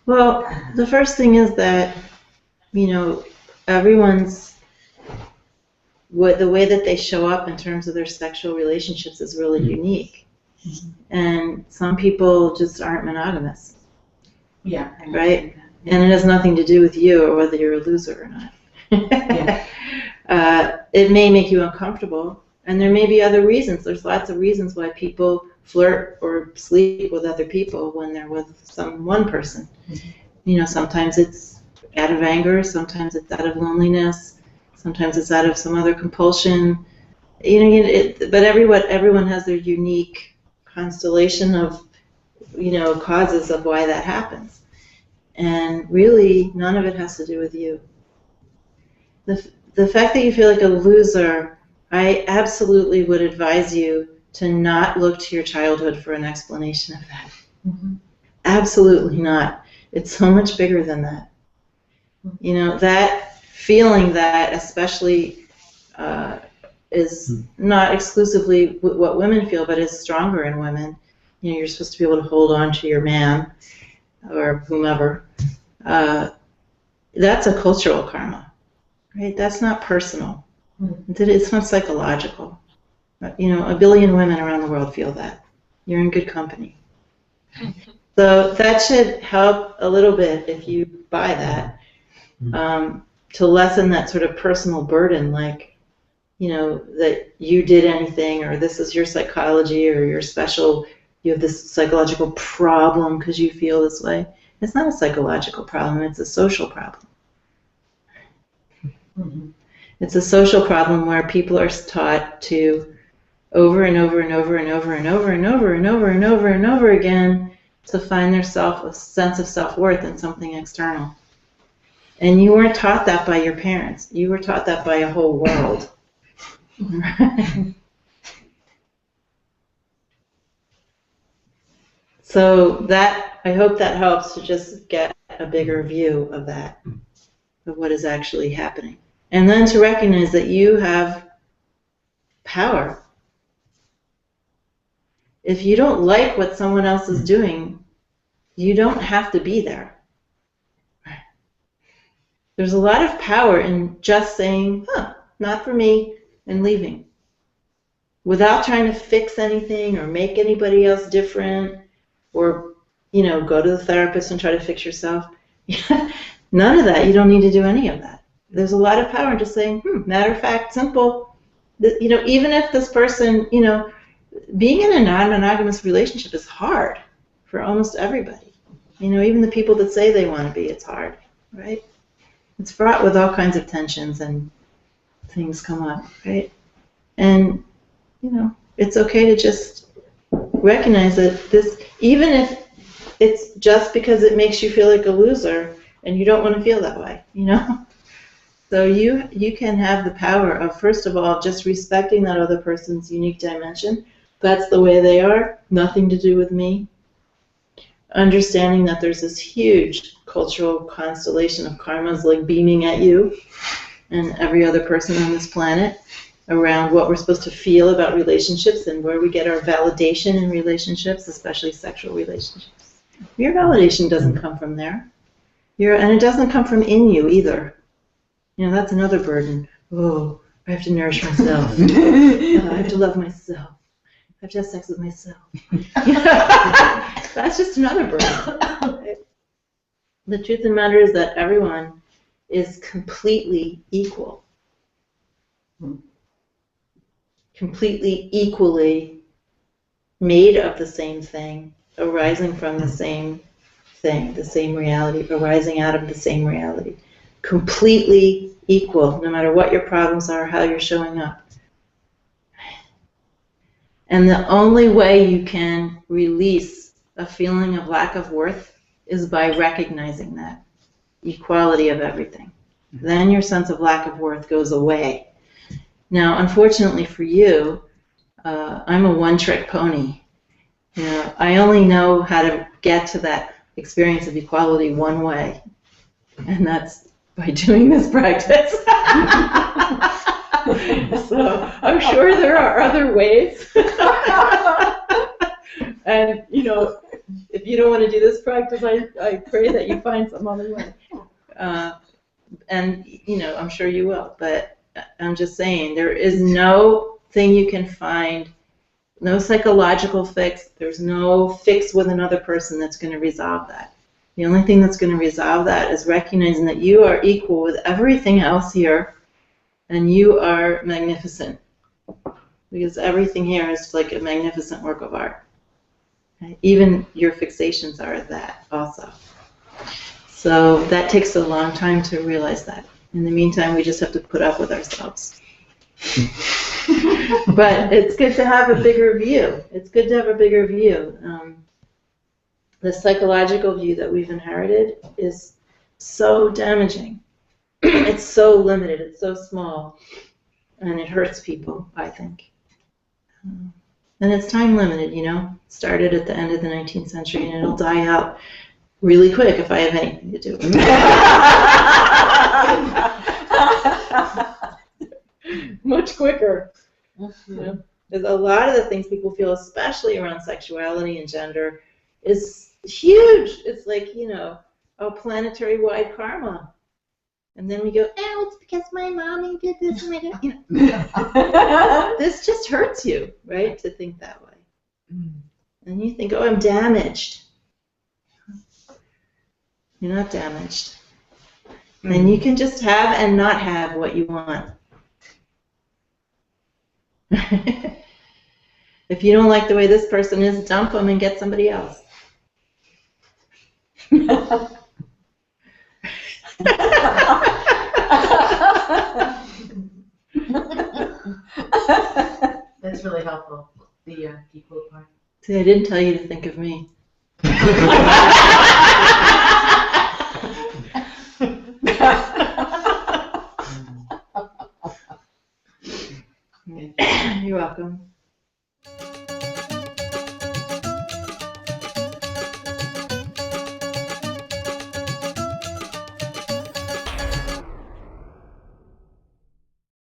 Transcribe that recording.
Well, the first thing is that, everyone's, the way that they show up in terms of their sexual relationships is really unique. And some people just aren't monogamous. Yeah. Right? And it has nothing to do with you or whether you're a loser or not. It may make you uncomfortable, and there may be other reasons. There's lots of reasons why people flirt or sleep with other people when they're with one person. Sometimes it's out of anger, sometimes it's out of loneliness, sometimes it's out of some other compulsion. But everyone has their unique constellation of, causes of why that happens. And really, none of it has to do with you. The fact that you feel like a loser, I absolutely would advise you to not look to your childhood for an explanation of that. Absolutely not. It's so much bigger than that. That feeling that especially is not exclusively what women feel, but is stronger in women. You're supposed to be able to hold on to your man or whomever. That's a cultural karma, right? That's not personal. It's not psychological. A billion women around the world feel that. You're in good company. So that should help a little bit if you buy that, to lessen that sort of personal burden, like, that you did anything, or this is your psychology, or you're special, you have this psychological problem because you feel this way. It's not a psychological problem, it's a social problem. It's a social problem where people are taught to over and over and over and over and over and over and over and over and over again to find a sense of self-worth in something external. And you weren't taught that by your parents. You were taught that by a whole world. So that, I hope that helps to just get a bigger view of that, of what is actually happening. And then to recognize that you have power. If you don't like what someone else is doing, you don't have to be there. There's a lot of power in just saying, not for me, and leaving. Without trying to fix anything or make anybody else different, or, go to the therapist and try to fix yourself. None of that. You don't need to do any of that. There's a lot of power in just saying, matter of fact, simple. Even if this person, being in a non-monogamous relationship is hard for almost everybody. Even the people that say they want to be, it's hard, right? It's fraught with all kinds of tensions and things come up, right? And, it's okay to just recognize that this, even if it's just because it makes you feel like a loser and you don't want to feel that way, So you can have the power of, first of all, just respecting that other person's unique dimension. That's the way they are, nothing to do with me. Understanding that there's this huge cultural constellation of karmas like beaming at you and every other person on this planet around what we're supposed to feel about relationships and where we get our validation in relationships, especially sexual relationships. Your validation doesn't come from there. And it doesn't come from in you either. That's another burden. Oh, I have to nourish myself. I have to love myself. I have to have sex with myself. That's just another burden. The truth of the matter is that everyone is completely equal. Completely equally made of the same thing, arising from the same thing, the same reality, arising out of the same reality. Completely equal, no matter what your problems are, how you're showing up. And the only way you can release a feeling of lack of worth is by recognizing that equality of everything. Then your sense of lack of worth goes away. Now, unfortunately for you, I'm a one-trick pony. I only know how to get to that experience of equality one way, and that's by doing this practice. So I'm sure there are other ways. And, if if you don't want to do this practice, I pray that you find some other way. And, I'm sure you will. But I'm just saying, there is no thing you can find, no psychological fix. There's no fix with another person that's going to resolve that. The only thing that's going to resolve that is recognizing that you are equal with everything else here, and you are magnificent. Because everything here is like a magnificent work of art. Right? Even your fixations are that also. So that takes a long time to realize that. In the meantime, we just have to put up with ourselves. But it's good to have a bigger view. It's good to have a bigger view. The psychological view that we've inherited is so damaging. It's so limited. It's so small. And it hurts people, I think. And it's time limited, Started at the end of the 19th century, and it'll die out really quick if I have anything to do with it. Much quicker. There's a lot of the things people feel, especially around sexuality and gender, is huge. It's like, a planetary-wide karma. And then we go, it's because my mommy did this and my dad. This just hurts you, right, to think that way. And you think, I'm damaged. You're not damaged. And you can just have and not have what you want. If you don't like the way this person is, dump them and get somebody else. That's really helpful, the equal part. See, I didn't tell you to think of me. You're welcome.